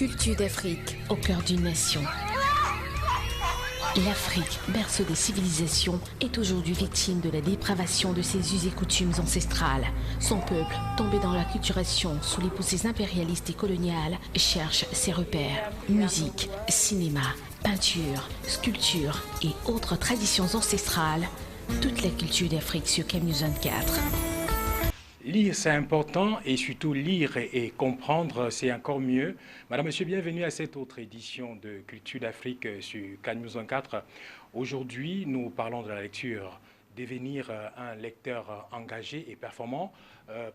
Culture d'Afrique au cœur d'une nation. L'Afrique, berceau des civilisations, est aujourd'hui victime de la dépravation de ses us et coutumes ancestrales. Son peuple, tombé dans l'acculturation sous les poussées impérialistes et coloniales, cherche ses repères. Musique, cinéma, peinture, sculpture et autres traditions ancestrales. Toute la culture d'Afrique sur Cannews 24. Lire, c'est important et surtout lire et comprendre, c'est encore mieux. Madame, Monsieur, bienvenue à cette autre édition de Culture d'Afrique sur Cannews 24. Aujourd'hui, nous parlons de la lecture. Devenir un lecteur engagé et performant,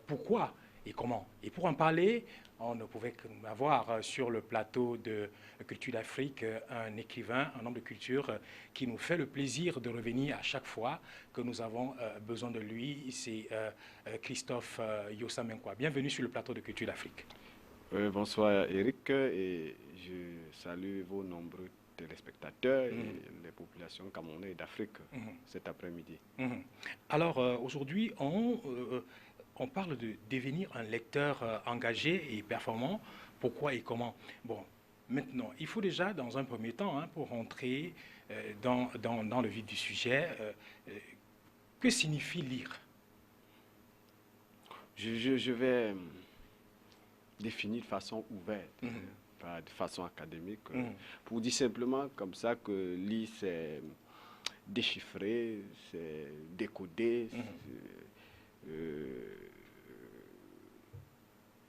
pourquoi et comment? Et pour en parler, on ne pouvait qu'avoir sur le plateau de Culture d'Afrique un écrivain, un homme de culture qui nous fait le plaisir de revenir à chaque fois que nous avons besoin de lui. C'est Christophe Yossamenkwa. Bienvenue sur le plateau de Culture d'Afrique. Bonsoir Eric et je salue vos nombreux téléspectateurs et les populations camerounaises d'Afrique cet après-midi. Alors aujourd'hui, on parle de devenir un lecteur engagé et performant. Pourquoi et comment? Bon, maintenant, il faut déjà, dans un premier temps, pour rentrer dans le vif du sujet, que signifie lire? Je vais définir de façon ouverte, pas de façon académique, pour dire simplement comme ça que lire, c'est déchiffrer, c'est décoder,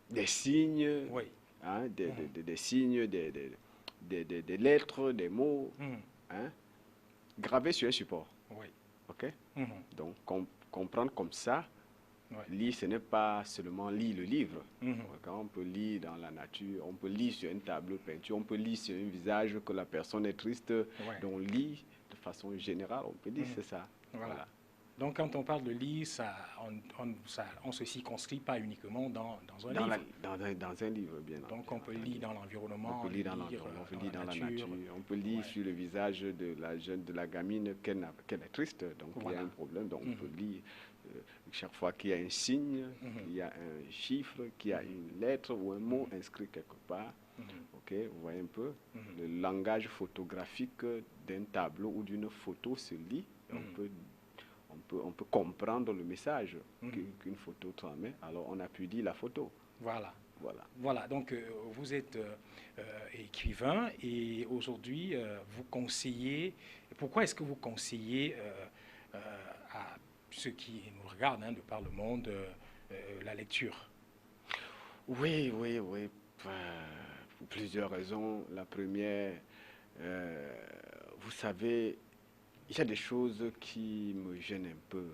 des signes, Oui. des signes, des lettres, des mots, gravés sur un support. Oui. Ok? Donc, comprendre comme ça, lire, ce n'est pas seulement lire le livre. Quand on peut lire dans la nature, on peut lire sur un tableau de peinture, on peut lire sur un visage que la personne est triste, donc on lit de façon générale, on peut dire c'est ça. Voilà. Donc quand on parle de lire, on se circonscrit pas uniquement dans un livre. Dans un livre, bien entendu. Donc on peut lire dans l'environnement, on peut lire dans l'environnement, on peut lire dans la nature, on peut lire sur le visage de la jeune, de la gamine qu'elle est triste, donc il y a un problème, donc on peut lire chaque fois qu'il y a un signe, qu'il y a un chiffre, qu'il y a une lettre ou un mot inscrit quelque part. Ok, vous voyez un peu, le langage photographique d'un tableau ou d'une photo se lit, on peut comprendre le message qu'une photo transmet, alors on a pu lire la photo. Voilà, donc vous êtes écrivain et aujourd'hui vous conseillez, pourquoi est-ce que vous conseillez à ceux qui nous regardent de par le monde la lecture? Oui, pour plusieurs raisons. La première, vous savez, il y a des choses qui me gênent un peu.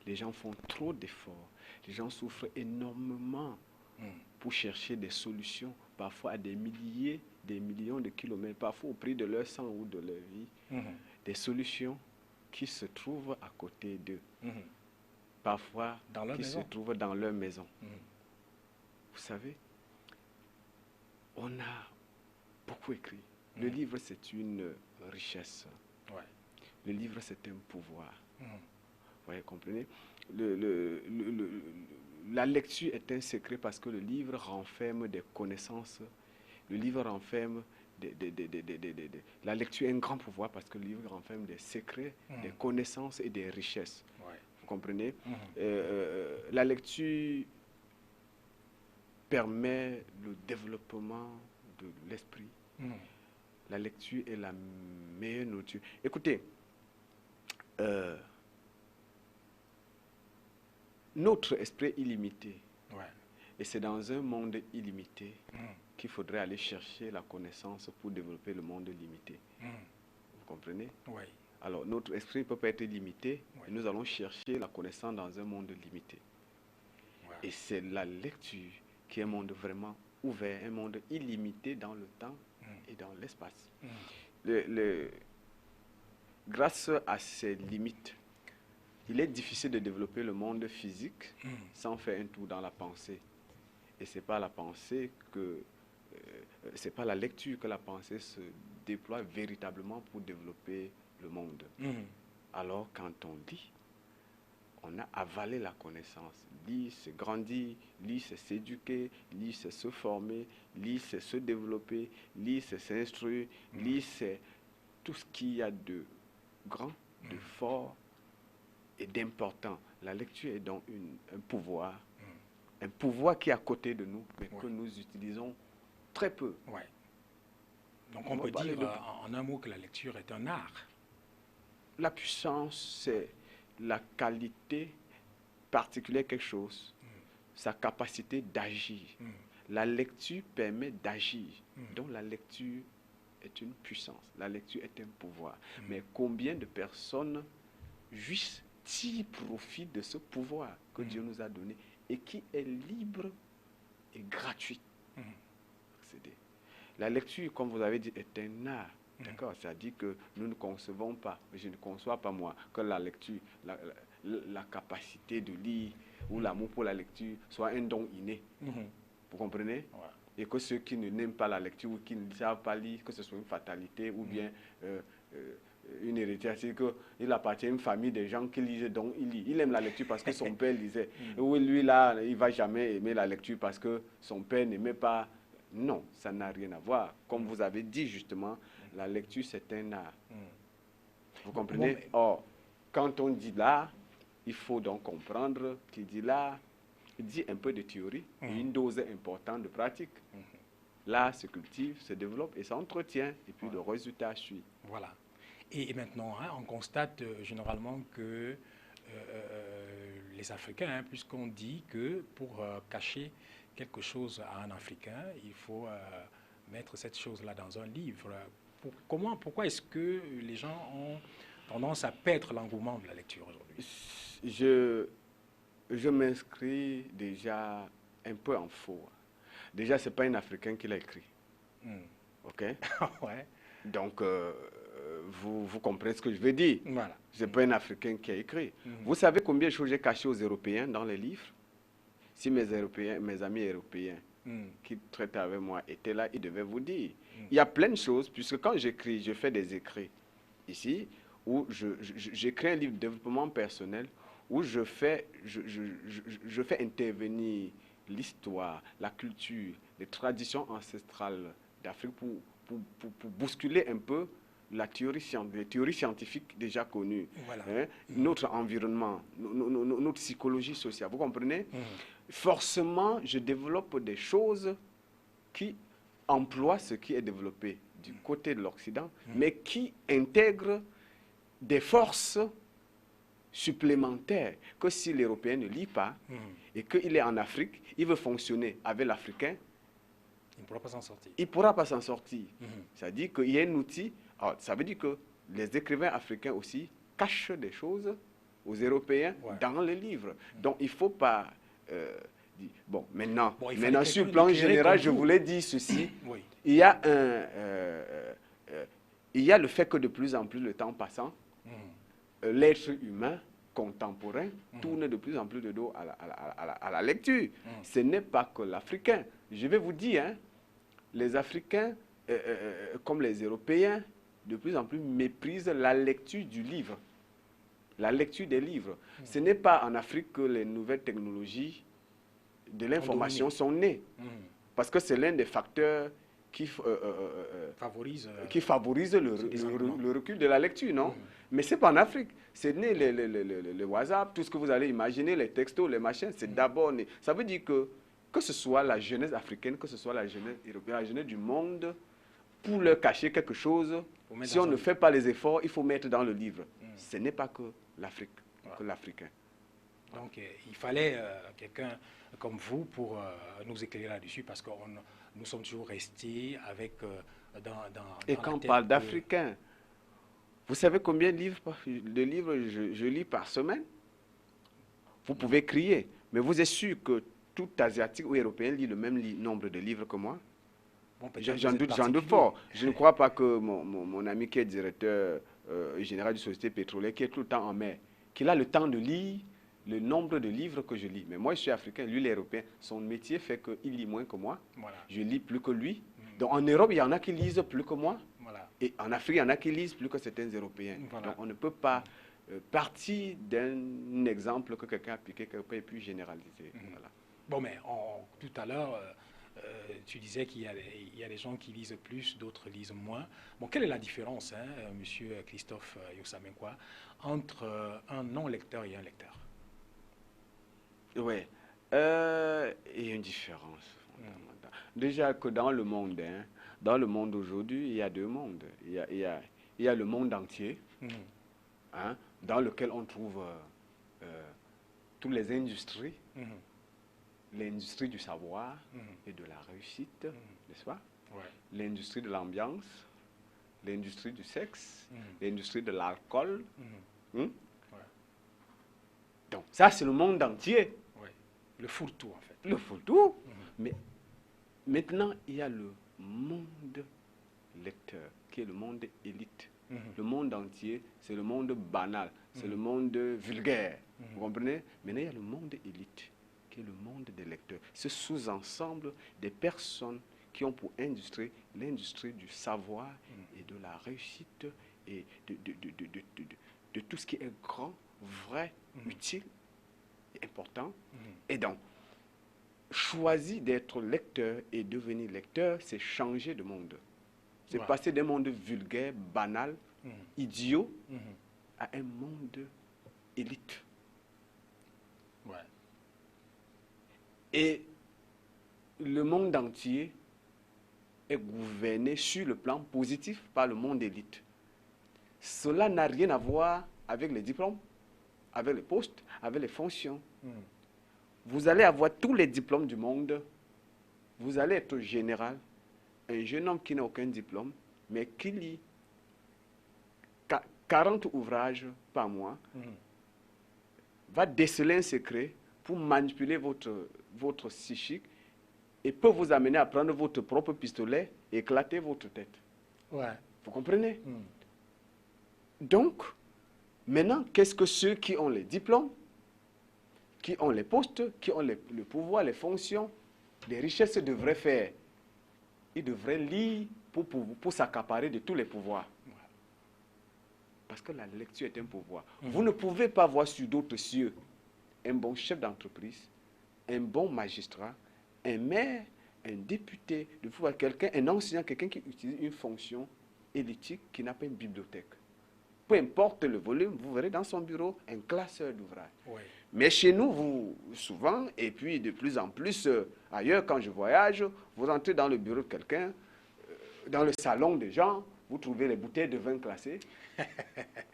Les gens font trop d'efforts. Les gens souffrent énormément pour chercher des solutions, parfois à des milliers, des millions de kilomètres, parfois au prix de leur sang ou de leur vie. Des solutions qui se trouvent à côté d'eux. Parfois, qui se trouvent dans leur maison. Vous savez, on a beaucoup écrit. Le livre, c'est une richesse. Le livre, c'est un pouvoir. Vous voyez, comprenez? La lecture est un secret parce que le livre renferme des connaissances. Le livre renferme la lecture est un grand pouvoir parce que le livre renferme des secrets, des connaissances et des richesses. Vous comprenez? La lecture permet le développement de l'esprit. La lecture est la meilleure nourriture. Écoutez, notre esprit est illimité. Et c'est dans un monde illimité qu'il faudrait aller chercher la connaissance pour développer le monde limité. Vous comprenez? Alors, notre esprit ne peut pas être limité. Et nous allons chercher la connaissance dans un monde limité. Et c'est la lecture qui est un monde vraiment ouvert, un monde illimité dans le temps et dans l'espace. Grâce à ces limites, il est difficile de développer le monde physique sans faire un tour dans la pensée. Et c'est pas la pensée c'est pas la lecture que la pensée se déploie véritablement pour développer le monde. Alors quand on lit, on a avalé la connaissance. Lire, c'est grandir, lire, c'est s'éduquer, lire, c'est se former, lire, c'est se développer, lire, c'est s'instruire, lire, c'est tout ce qu'il y a de grand, de fort et d'important. La lecture est donc un pouvoir qui est à côté de nous, mais que nous utilisons très peu. Ouais. Donc on peut dire en un mot que la lecture est un art. La puissance, c'est la qualité particulière de quelque chose, sa capacité d'agir. La lecture permet d'agir. Donc la lecture est une puissance, la lecture est un pouvoir. Mais combien de personnes jouissent-ils profit de ce pouvoir que Dieu nous a donné et qui est libre et gratuit? La lecture, comme vous avez dit, est un art. D'accord, c'est-à-dire que nous ne concevons pas, je ne conçois pas moi, que la lecture, la capacité de lire ou l'amour pour la lecture soit un don inné. Vous comprenez? Et que ceux qui n'aiment pas la lecture ou qui ne savent pas lire, que ce soit une fatalité ou bien une héritière, c'est-à-dire qu'il appartient à une famille de gens qui lisent, donc il lit. Il aime la lecture parce que son père lisait. Ou lui, là, il ne va jamais aimer la lecture parce que son père n'aimait pas. Non, ça n'a rien à voir. Comme vous avez dit justement, la lecture, c'est un art. Vous comprenez? Or, quand on dit l'art, il faut donc comprendre qu'il dit l'art, il dit un peu de théorie et une dose importante de pratique. L'art se cultive, se développe et s'entretient, et puis le résultat suit. Voilà. Et maintenant, on constate généralement que les Africains, puisqu'on dit que pour cacher quelque chose à un Africain, il faut mettre cette chose-là dans un livre. Pourquoi est-ce que les gens ont tendance à perdre l'engouement de la lecture aujourd'hui? Je m'inscris déjà un peu en faux. Déjà, ce n'est pas un Africain qui l'a écrit. OK? Ouais. Donc, vous comprenez ce que je veux dire. Voilà. Ce n'est pas un Africain qui a écrit. Vous savez combien de choses j'ai cachées aux Européens dans les livres? Si mes amis européens qui traitaient avec moi étaient là, ils devaient vous dire. Il y a plein de choses, puisque quand j'écris, je fais des écrits ici, où j'écris un livre de développement personnel, où je fais intervenir l'histoire, la culture, les traditions ancestrales d'Afrique pour bousculer un peu les théories scientifiques déjà connues, voilà. Notre environnement, notre psychologie sociale. Vous comprenez? Forcément, je développe des choses qui emploient ce qui est développé du côté de l'Occident, mais qui intègrent des forces supplémentaires que si l'Européen ne lit pas et qu'il est en Afrique, il veut fonctionner avec l'Africain, il ne pourra pas s'en sortir. Il ne pourra pas s'en sortir. C'est-à-dire qu'il y a un outil. Alors, ça veut dire que les écrivains africains aussi cachent des choses aux Européens dans les livres. Donc, il ne faut pas dire... Bon, maintenant sur le plan général, je voulais dire ceci. Il y a le fait que de plus en plus, le temps passant, l'être humain contemporain tourne de plus en plus de dos à la lecture. Ce n'est pas que l'Africain. Je vais vous dire, les Africains, comme les Européens, de plus en plus méprisent la lecture du livre, la lecture des livres. Ce n'est pas en Afrique que les nouvelles technologies de l'information sont nées, parce que c'est l'un des facteurs qui favorise le recul de la lecture, non? Mais ce n'est pas en Afrique. C'est né le WhatsApp, tout ce que vous allez imaginer, les textos, les machins, c'est d'abord né. Ça veut dire que ce soit la jeunesse africaine, que ce soit la jeunesse européenne, la jeunesse du monde, pour leur cacher quelque chose, si on ne fait pas les efforts, il faut mettre dans le livre. Ce n'est pas que l'Afrique, que l'Africain. Donc, il fallait quelqu'un comme vous pour nous éclairer là-dessus, parce que nous sommes toujours restés avec... Et quand on parle d'Africains, vous savez combien de livres je lis par semaine? Vous pouvez crier, mais vous êtes sûr que tout Asiatique ou Européen lit le même nombre de livres que moi? Bon, j'en doute fort. Je ne crois pas que mon ami qui est directeur général de société pétrolière, qui est tout le temps en mer, qu'il a le temps de lire le nombre de livres que je lis. Mais moi, je suis africain, lui, il est européen. Son métier fait qu'il lit moins que moi. Voilà. Je lis plus que lui. Donc, en Europe, il y en a qui lisent plus que moi. Voilà. Et en Afrique, il y en a qui lisent plus que certains Européens. Voilà. Donc, on ne peut pas partie d'un exemple que quelqu'un a appliqué quelque part et puis généralisé. Voilà. Bon, mais tout à l'heure, tu disais qu'il y a des gens qui lisent plus, d'autres lisent moins. Bon, quelle est la différence, hein, monsieur Christophe Yossamenkwa, entre un non-lecteur et un lecteur? Oui, il y a une différence fondamentale. Déjà que dans le monde, hein, dans le monde aujourd'hui, il y a deux mondes. Il y a le monde entier, hein, dans lequel on trouve toutes les industries, l'industrie du savoir et de la réussite, n'est-ce pas? Ouais. L'industrie de l'ambiance, l'industrie du sexe, l'industrie de l'alcool. Ouais. Donc, ça, c'est le monde entier. Ouais. Le fourre-tout, en fait. Le fourre-tout. Mais maintenant, il y a le monde lecteur, qui est le monde élite. Le monde entier, c'est le monde banal, c'est le monde vulgaire. Vous comprenez? Maintenant, il y a le monde élite, qui est le monde des lecteurs. Ce sous-ensemble des personnes qui ont pour industrie l'industrie du savoir et de la réussite et de tout ce qui est grand, vrai, utile et important. Et donc, choisir d'être lecteur et devenir lecteur, c'est changer de monde. C'est passer d'un monde vulgaire, banal, idiot, à un monde élite. Ouais. Et le monde entier est gouverné sur le plan positif par le monde élite. Cela n'a rien à voir avec les diplômes, avec les postes, avec les fonctions. Vous allez avoir tous les diplômes du monde. Vous allez être général. Un jeune homme qui n'a aucun diplôme, mais qui lit 40 ouvrages par mois, va déceler un secret pour manipuler votre psychique et peut vous amener à prendre votre propre pistolet et éclater votre tête. Ouais. Vous comprenez? Donc, maintenant, qu'est-ce que ceux qui ont les diplômes, qui ont les postes, qui ont le pouvoir, les fonctions, les richesses devraient faire? Ils devraient lire pour s'accaparer de tous les pouvoirs. Parce que la lecture est un pouvoir. Vous ne pouvez pas voir sur d'autres cieux un bon chef d'entreprise, un bon magistrat, un maire, un député, de pouvoir quelqu'un, un enseignant, quelqu'un qui utilise une fonction élitique qui n'a pas une bibliothèque. Peu importe le volume, vous verrez dans son bureau un classeur d'ouvrages. Ouais. Mais chez nous, vous, souvent, et puis de plus en plus ailleurs, quand je voyage, vous entrez dans le bureau de quelqu'un, dans le salon des gens, vous trouvez les bouteilles de vin classées.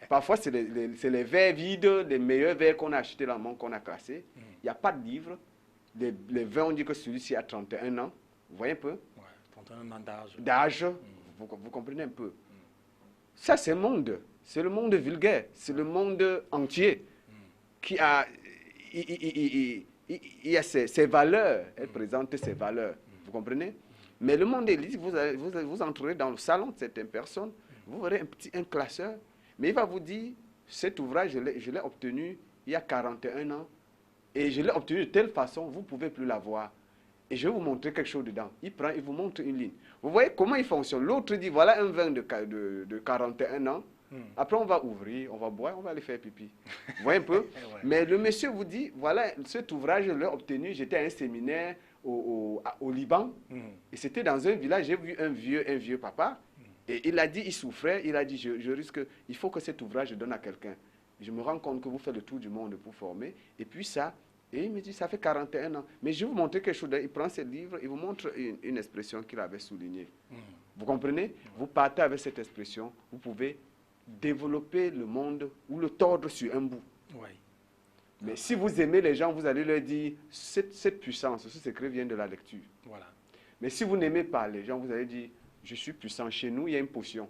Parfois, c'est les verres vides, les meilleurs verres qu'on a achetés dans le monde qu'on a classés. Il n'y a pas de livre. Les vins, on dit que celui-ci a 31 ans. Vous voyez un peu? Ouais, 31 ans d'âge. D'âge, vous comprenez un peu. Ça, c'est le monde. C'est le monde vulgaire. C'est le monde entier qui a... Il y a ses valeurs. Elle présente ses valeurs. Vous comprenez? Mais le monde élite, vous entrerez dans le salon de certaines personnes, vous verrez un classeur, mais il va vous dire, cet ouvrage, je l'ai obtenu il y a 41 ans, et je l'ai obtenu de telle façon, vous ne pouvez plus l'avoir. Et je vais vous montrer quelque chose dedans. Il vous montre une ligne. Vous voyez comment il fonctionne. L'autre dit, voilà un vin de 41 ans. Après, on va ouvrir, on va boire, on va aller faire pipi. Vous voyez un peu? Mais le monsieur vous dit, voilà, cet ouvrage, je l'ai obtenu, j'étais à un séminaire au Liban. Et c'était dans un village, j'ai vu un vieux papa. Et il a dit, il souffrait, il a dit, je risque, il faut que cet ouvrage je donne à quelqu'un. Je me rends compte que vous faites le tour du monde pour former. Et puis ça, et il me dit, ça fait 41 ans. Mais je vais vous montrer quelque chose. Il prend ce livre, il vous montre une expression qu'il avait soulignée. Vous comprenez? Vous partez avec cette expression, vous pouvez développer le monde ou le tordre sur un bout. Mais si vous aimez les gens, vous allez leur dire, cette puissance, ce secret vient de la lecture. Mais si vous n'aimez pas les gens, vous allez dire, je suis puissant, chez nous, il y a une potion.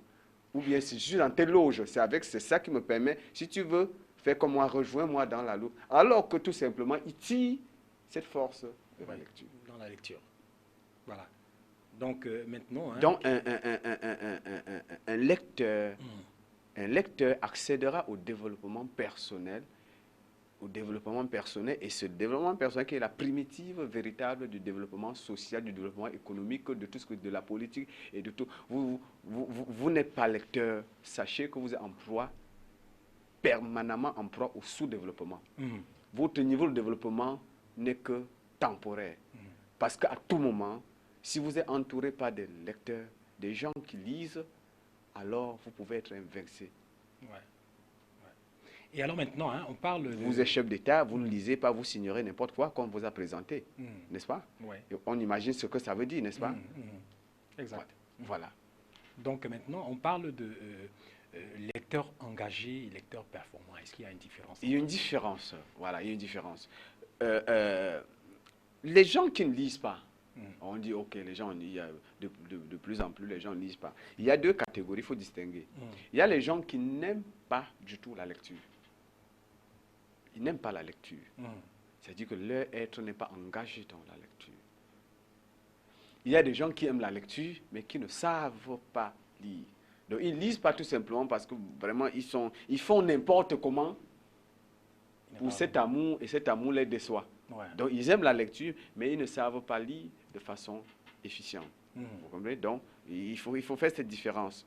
Ou bien, si je suis dans telle loge, c'est ça qui me permet, si tu veux, fais comme moi, rejoins-moi dans la loge. Alors que tout simplement, il tire cette force de la lecture. Dans la lecture. Voilà. Donc, maintenant... Hein, donc, un lecteur accédera au développement personnel, et ce développement personnel qui est la primitive véritable du développement social, du développement économique, de tout ce que de la politique et de tout. Vous n'êtes pas lecteur, sachez que vous êtes en proie permanemment en proie au sous-développement. Mhm. Votre niveau de développement n'est que temporaire. Parce qu'à tout moment, si vous êtes entouré par des lecteurs, des gens qui lisent, alors vous pouvez être invincé. Ouais. Et alors maintenant, hein, on parle de... Vous êtes chef d'État, vous ne lisez pas, vous signerez n'importe quoi qu'on vous a présenté, n'est-ce pas? Ouais. Et on imagine ce que ça veut dire, n'est-ce pas? Exact. Voilà. Donc maintenant, on parle de lecteurs engagés et lecteurs performants. Est-ce qu'il y a une différence? Il y a une différence, voilà, il y a une différence. Les gens qui ne lisent pas, on dit, ok, les gens, il y a de plus en plus, les gens ne lisent pas. Il y a deux catégories, il faut distinguer. Il y a les gens qui n'aiment pas du tout la lecture. Ils n'aiment pas la lecture. C'est-à-dire que leur être n'est pas engagé dans la lecture. Il y a des gens qui aiment la lecture, mais qui ne savent pas lire. Donc, ils ne lisent pas tout simplement parce que vraiment, ils font n'importe comment pour cet amour, et cet amour les déçoit. Ouais. Donc, ils aiment la lecture, mais ils ne savent pas lire de façon efficiente. Vous comprenez? Donc, il faut faire cette différence.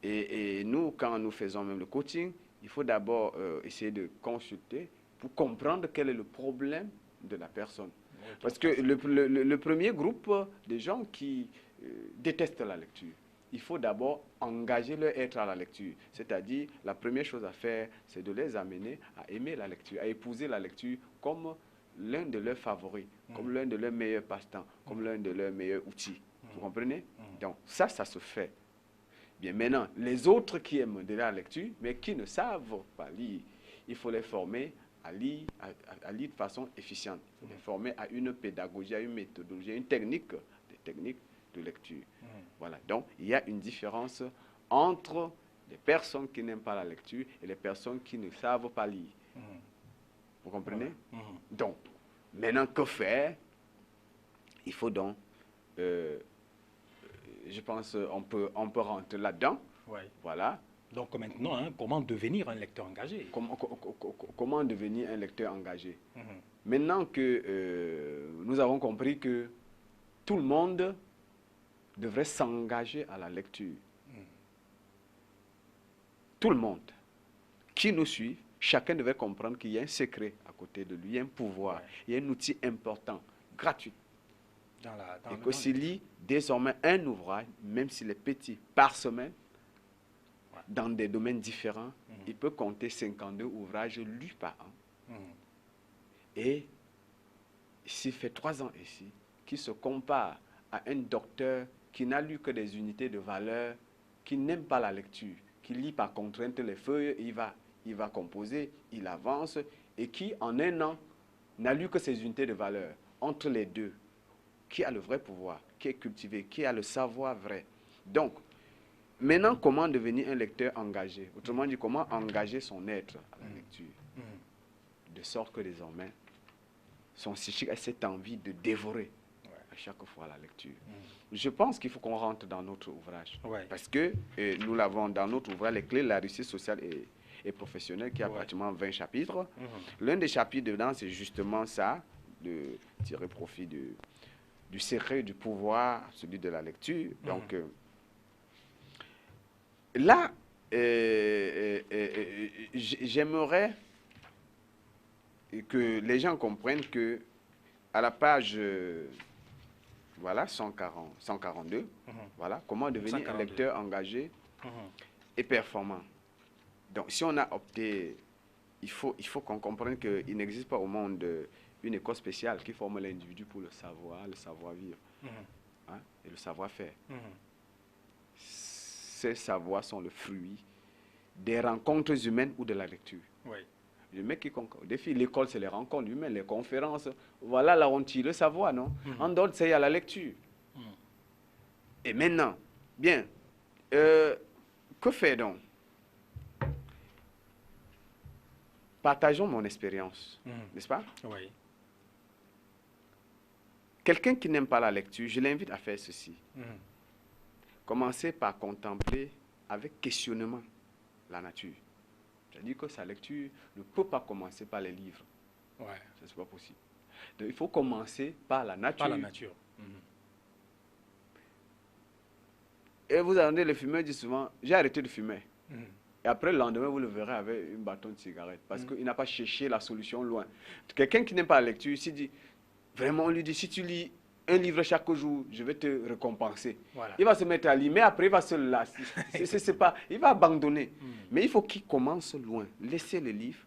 Ouais. Et nous, quand nous faisons même le coaching, il faut d'abord essayer de consulter pour comprendre quel est le problème de la personne. Oui, parce que le premier groupe de gens qui détestent la lecture, il faut d'abord engager leur être à la lecture. C'est-à-dire, la première chose à faire, c'est de les amener à aimer la lecture, à épouser la lecture comme l'un de leurs favoris, comme l'un de leurs meilleurs passe-temps, comme l'un de leurs meilleurs outils. Vous comprenez? Donc, ça se fait. Bien, maintenant, les autres qui aiment de la lecture, mais qui ne savent pas lire, il faut les former à lire de façon efficiente. Il faut les former à une pédagogie, à une méthodologie, à une technique, des techniques de lecture. Voilà. Donc, il y a une différence entre les personnes qui n'aiment pas la lecture et les personnes qui ne savent pas lire. Vous comprenez? Donc, maintenant, que faire? Il faut donc, je pense, on peut rentrer là-dedans. Ouais. Voilà. Donc maintenant, hein, comment devenir un lecteur engagé? Comment devenir un lecteur engagé? Maintenant que nous avons compris que tout le monde devrait s'engager à la lecture. Tout le monde qui nous suit, chacun devrait comprendre qu'il y a un secret à côté de lui, il y a un pouvoir, il y a un outil important, gratuit. Et que s'il lit désormais un ouvrage, même s'il est petit, par semaine, dans des domaines différents, il peut compter 52 ouvrages lus par an. Et s'il fait 3 ans ici, qui se compare à un docteur qui n'a lu que des unités de valeur, qui n'aime pas la lecture, qui lit par contrainte les feuilles, il va composer, il avance, et qui en un an n'a lu que ces unités de valeur. Entre les deux, qui a le vrai pouvoir, qui est cultivé, qui a le savoir vrai. Donc, maintenant, comment devenir un lecteur engagé? Autrement dit, comment engager son être à la lecture? De sorte que désormais, son psychique a cette envie de dévorer à chaque fois la lecture. Je pense qu'il faut qu'on rentre dans notre ouvrage. Parce que nous l'avons dans notre ouvrage, les clés de la réussite sociale et professionnelle, qui a pratiquement 20 chapitres. L'un des chapitres dedans, c'est justement ça, de tirer profit du secret, du pouvoir, celui de la lecture. Donc, là, j'aimerais que les gens comprennent que à la page voilà, 142, voilà, comment devenir 142. Un lecteur engagé et performant. Donc, si on a opté, il faut qu'on comprenne qu'il n'existe pas au monde une école spéciale qui forme l'individu pour le savoir-vivre hein, et le savoir-faire. Ces savoirs sont le fruit des rencontres humaines ou de la lecture. Le mec qui défie l'école, c'est les rencontres humaines, les conférences. Voilà là on tire le savoir, non? En dehors, c'est à la lecture. Et maintenant, bien, que faire donc? Partageons mon expérience, n'est-ce pas? Oui. Quelqu'un qui n'aime pas la lecture, je l'invite à faire ceci. Commencez par contempler avec questionnement la nature. C'est-à-dire que sa lecture ne peut pas commencer par les livres. Ça, c'est pas possible. Donc, il faut commencer par la nature. Par la nature. Et vous entendez, les fumeurs disent souvent, j'ai arrêté de fumer. Et après, le lendemain, vous le verrez avec une bâton de cigarette. Parce qu'il n'a pas cherché la solution loin. Quelqu'un qui n'aime pas la lecture, s'il dit, vraiment, on lui dit, si tu lis un livre chaque jour, je vais te récompenser. Voilà. Il va se mettre à lire, mais après, il va se lasser. Il va abandonner. Mais il faut qu'il commence loin. Laissez le livre,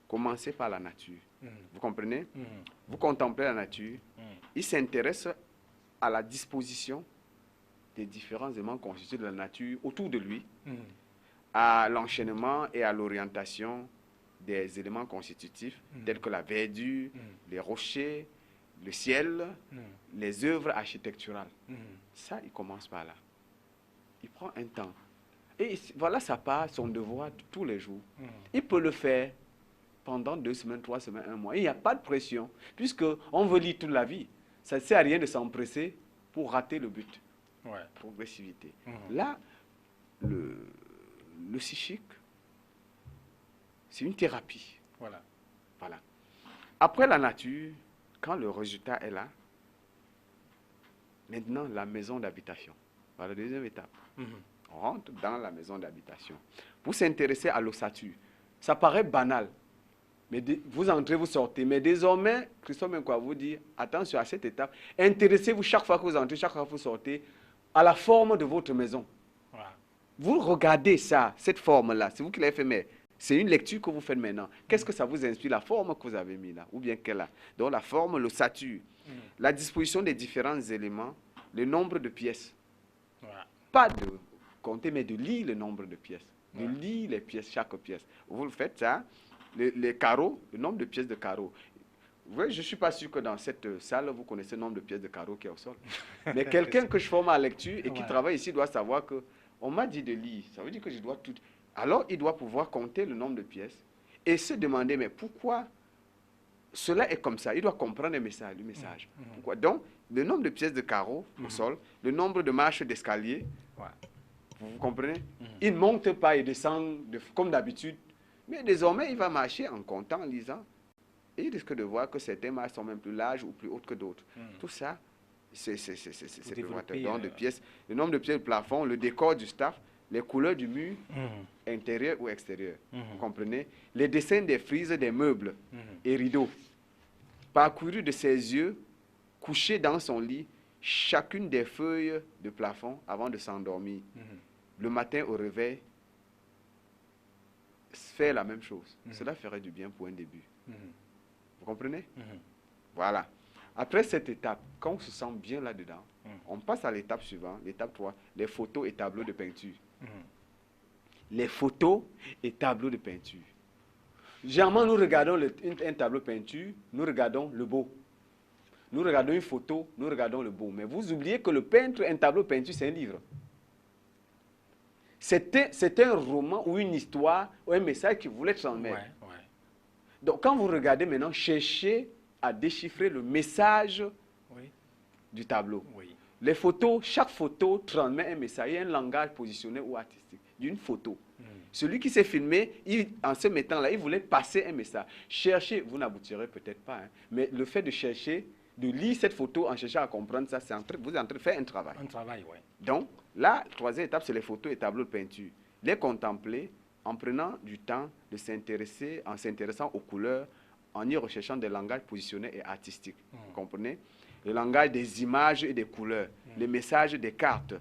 commencez par la nature. Vous comprenez? Vous contemplez la nature. Il s'intéresse à la disposition des différents éléments constitués de la nature autour de lui, à l'enchaînement et à l'orientation des éléments constitutifs, tels que la verdure, les rochers, le ciel, les œuvres architecturales. Ça, il commence par là. Il prend un temps. Et voilà sa part, son devoir tous les jours. Il peut le faire pendant 2 semaines, 3 semaines, 1 mois. Il n'y a pas de pression, puisqu'on veut lire toute la vie. Ça ne sert à rien de s'empresser pour rater le but. Ouais. Progressivité. Là, le psychique, c'est une thérapie. Voilà. Voilà. Après la nature, quand le résultat est là, maintenant la maison d'habitation. Voilà la deuxième étape. On rentre dans la maison d'habitation. Pour s'intéresser à l'ossature, ça paraît banal. Mais vous entrez, vous sortez. Mais désormais, Christophe Menkoua vous dit, attention à cette étape, intéressez-vous chaque fois que vous entrez, chaque fois que vous sortez, à la forme de votre maison. Voilà. Vous regardez ça, cette forme-là, c'est vous qui l'avez fait, mais c'est une lecture que vous faites maintenant. Qu'est-ce que ça vous inspire, la forme que vous avez mis là, ou bien qu'elle a. Donc la forme, l'ossature, la disposition des différents éléments, le nombre de pièces. Voilà. Pas de compter, mais de lire le nombre de pièces. De lire les pièces, chaque pièce. Vous le faites ça, les carreaux, le nombre de pièces de carreaux. Vous voyez, je ne suis pas sûr que dans cette salle, vous connaissez le nombre de pièces de carreaux qui est au sol. Mais quelqu'un que je forme à la lecture et qui travaille ici doit savoir que on m'a dit de lire. Ça veut dire que je dois tout. Alors, il doit pouvoir compter le nombre de pièces et se demander, mais pourquoi cela est comme ça? Il doit comprendre le message. Pourquoi? Donc, le nombre de pièces de carreaux au sol, le nombre de marches d'escalier, vous comprenez? Il ne monte pas et descend comme d'habitude. Mais désormais, il va marcher en comptant, en lisant. Et il risque de voir que certaines marches sont même plus larges ou plus hautes que d'autres. Tout ça, c'est le nombre de pièces. Le nombre de pièces du plafond, le décor du staff, les couleurs du mur, intérieur ou extérieur. Vous comprenez? Les dessins des frises des meubles et rideaux. Parcouru de ses yeux, couché dans son lit, chacune des feuilles de plafond avant de s'endormir. Le matin au réveil, faire la même chose. Cela ferait du bien pour un début. Vous comprenez? Voilà. Après cette étape, quand on se sent bien là-dedans, on passe à l'étape suivante, l'étape 3, les photos et tableaux de peinture. Les photos et tableaux de peinture. Généralement, nous regardons un tableau de peinture, nous regardons le beau. Nous regardons une photo, nous regardons le beau. Mais vous oubliez que le peintre, un tableau de peinture, c'est un livre. C'est un roman ou une histoire ou un message qu'il voulait transmettre. Donc, quand vous regardez maintenant, cherchez à déchiffrer le message du tableau. Les photos, chaque photo transmet un message, un langage positionné ou artistique d'une photo. Celui qui s'est filmé, en se mettant là, il voulait passer un message. Cherchez, vous n'aboutirez peut-être pas, mais le fait de chercher, de lire cette photo en cherchant à comprendre ça, vous êtes en train de faire un travail. Un travail, oui. Donc, là, la troisième étape, c'est les photos et tableaux de peinture. Les contempler en prenant du temps de s'intéresser, en s'intéressant aux couleurs, en y recherchant des langages positionnés et artistiques. Vous comprenez? Le langage des images et des couleurs, les messages des cartes,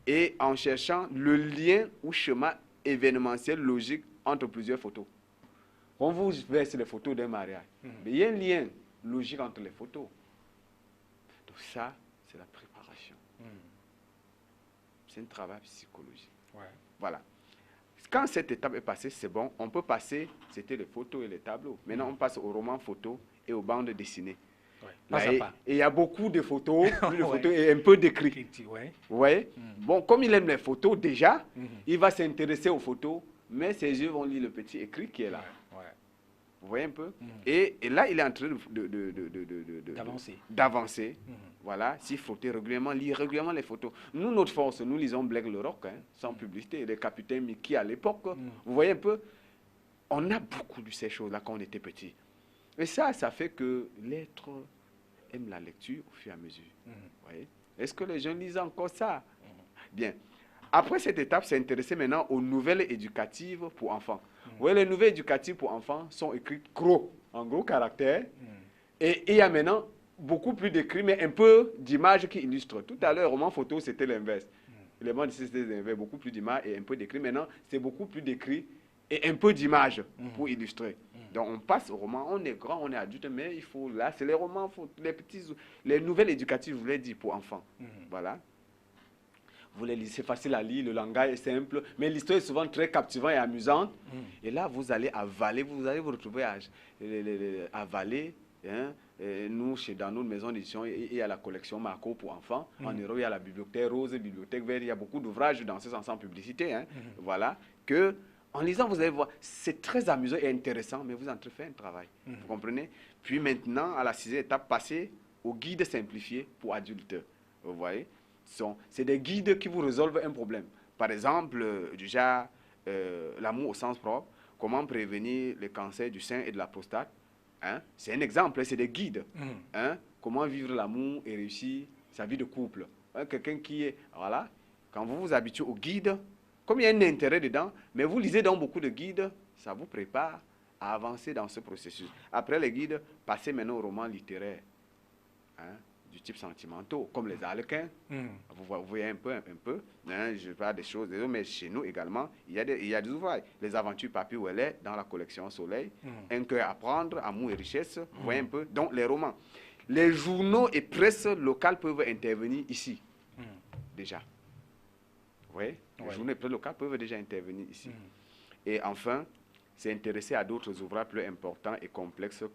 et en cherchant le lien ou schéma événementiel logique entre plusieurs photos. On vous verse les photos d'un mariage, mais il y a un lien logique entre les photos. Donc ça, c'est la préparation. C'est un travail psychologique. Voilà. Quand cette étape est passée, c'est bon, on peut passer, c'était les photos et les tableaux. Maintenant, on passe aux romans photos et aux bandes dessinées. Et il y a beaucoup de photos, plus de photos et un peu d'écrits. Vous voyez? Bon, comme il aime les photos déjà, il va s'intéresser aux photos, mais ses yeux vont lire le petit écrit qui est là. Vous voyez un peu? Et là, il est en train d'avancer. Voilà, s'il frotter régulièrement, lire régulièrement les photos. Nous, notre force, nous lisons Black le Rock, sans publicité, les capitaines Mickey à l'époque. Vous voyez un peu? On a beaucoup de ces choses-là quand on était petit. Et ça fait que l'être aime la lecture au fur et à mesure. Vous voyez? Est-ce que les gens lisent encore ça? Bien. Après cette étape, c'est intéressé maintenant aux nouvelles éducatives pour enfants. Vous voyez, les nouvelles éducatives pour enfants sont écrites en gros caractères. Et il y a maintenant beaucoup plus d'écrits, mais un peu d'images qui illustrent. Tout à l'heure, roman photo, c'était l'inverse. Les romans d'ici, c'était l'inverse, beaucoup plus d'images et un peu d'écrits. Maintenant, c'est beaucoup plus d'écrits et un peu d'images pour illustrer. Donc, on passe au roman, on est grand, on est adulte, mais il faut, là, c'est les romans, les nouvelles éducatives, je voulais dire, pour enfants. Voilà. Vous les lisez, c'est facile à lire, le langage est simple, mais l'histoire est souvent très captivante et amusante. Et là, vous allez avaler, vous allez vous retrouver à avaler. Hein, nous, dans notre maison d'édition, il y a la collection Marco pour enfants. En Europe, il y a la bibliothèque rose, bibliothèque verte. Il y a beaucoup d'ouvrages dans ce sens en publicité. Hein, voilà, que en lisant, vous allez voir, c'est très amusant et intéressant, mais vous entrefaites un travail. Vous comprenez? Puis maintenant, à la 6e étape, passez au guide simplifié pour adultes. Vous voyez? C'est des guides qui vous résolvent un problème. Par exemple, déjà, l'amour au sens propre, comment prévenir le cancer du sein et de la prostate. Hein? C'est un exemple, c'est des guides. Hein? Comment vivre l'amour et réussir sa vie de couple. Hein? Quelqu'un qui est... Voilà, quand vous vous habituez au guide, comme il y a un intérêt dedans, mais vous lisez dans beaucoup de guides, ça vous prépare à avancer dans ce processus. Après les guides, passez maintenant aux romans littéraires. Hein? Du type sentimentaux, comme les Harlequins. Vous voyez un peu, hein, je parle des choses, mais chez nous également, il y a des ouvrages. Les aventures Papy Ouellet dans la collection Soleil, Un cœur à prendre, Amour et richesse, vous voyez un peu, donc les romans. Les journaux et presses locales peuvent intervenir ici, déjà. Vous voyez, les journaux et presses locales peuvent déjà intervenir ici. Et enfin, c'est intéressé à d'autres ouvrages plus importants et complexes,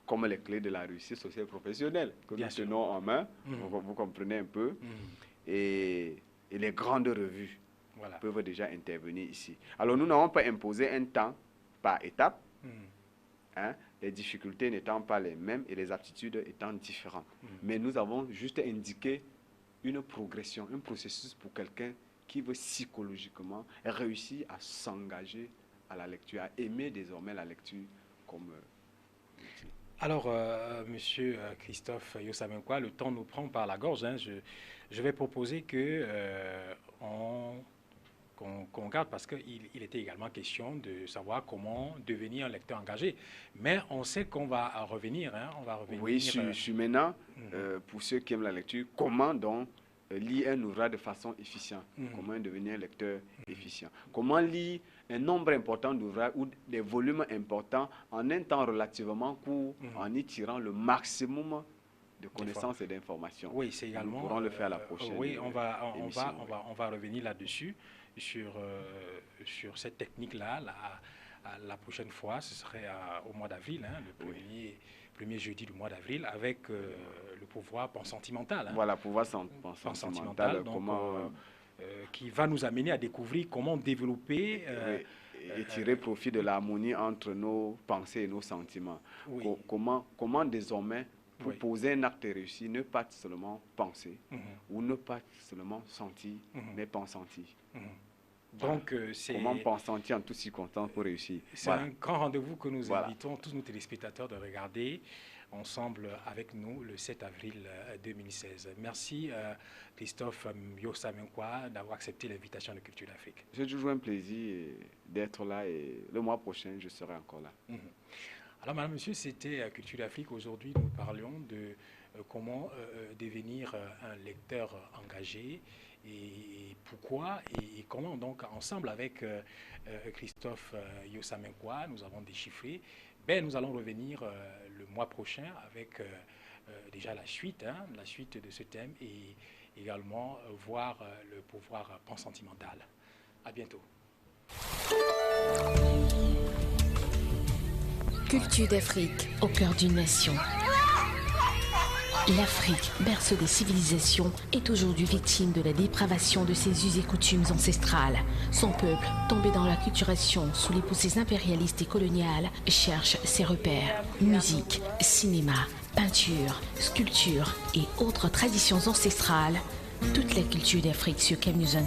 comme les clés de la réussite sociale et professionnelle, que nous tenons en main, vous comprenez un peu, et les grandes revues peuvent déjà intervenir ici. Alors, nous n'avons pas imposé un temps par étape, hein, les difficultés n'étant pas les mêmes et les aptitudes étant différentes. Mais nous avons juste indiqué une progression, un processus pour quelqu'un qui veut psychologiquement réussir à s'engager à la lecture, à aimer désormais la lecture comme... Alors, Monsieur Christophe Yosamenkwa, le temps nous prend par la gorge. Hein. Je vais proposer qu'on garde, parce qu'il était également question de savoir comment devenir un lecteur engagé. Mais on sait qu'on va revenir. Hein, on va revenir. Oui, je suis maintenant, pour ceux qui aiment la lecture, comment donc lire un ouvrage de façon efficiente. Comment devenir un lecteur efficient. Comment lire un nombre important d'ouvrages ou des volumes importants en un temps relativement court, en y tirant le maximum de connaissances et d'informations. Oui, c'est également... Nous pourrons le faire à la prochaine Oui, on va revenir là-dessus, sur cette technique-là. La prochaine fois, ce serait au mois d'avril, hein, le premier jeudi du mois d'avril, avec le pouvoir pensentimental. Hein. Voilà, pouvoir pensentimental, donc, qui va nous amener à découvrir comment développer... et tirer profit de l'harmonie entre nos pensées et nos sentiments. Comment désormais, pour poser un acte réussi, ne pas seulement penser, ou ne pas seulement sentir, mais pensentir. Donc, comment pensentir en toutes circonstances pour réussir. C'est un grand rendez-vous que nous invitons tous nos téléspectateurs de regarder ensemble avec nous le 7 avril 2016. Merci Christophe Yosamenkwa d'avoir accepté l'invitation de Culture d'Afrique. C'est toujours un plaisir d'être là et le mois prochain, je serai encore là. Alors, madame, monsieur, c'était Culture d'Afrique. Aujourd'hui, nous parlions de comment devenir un lecteur engagé et pourquoi et comment, donc, ensemble avec Christophe Yosamenkwa, nous avons déchiffré. Nous allons revenir le mois prochain avec déjà la suite de ce thème et également voir le pouvoir pensentimental. À bientôt. Culture d'Afrique, au cœur d'une nation. L'Afrique, berceau des civilisations, est aujourd'hui victime de la dépravation de ses us et coutumes ancestrales. Son peuple, tombé dans l'acculturation sous les poussées impérialistes et coloniales, cherche ses repères. Musique, cinéma, peinture, sculpture et autres traditions ancestrales. Toute la culture d'Afrique sur Cam News 24.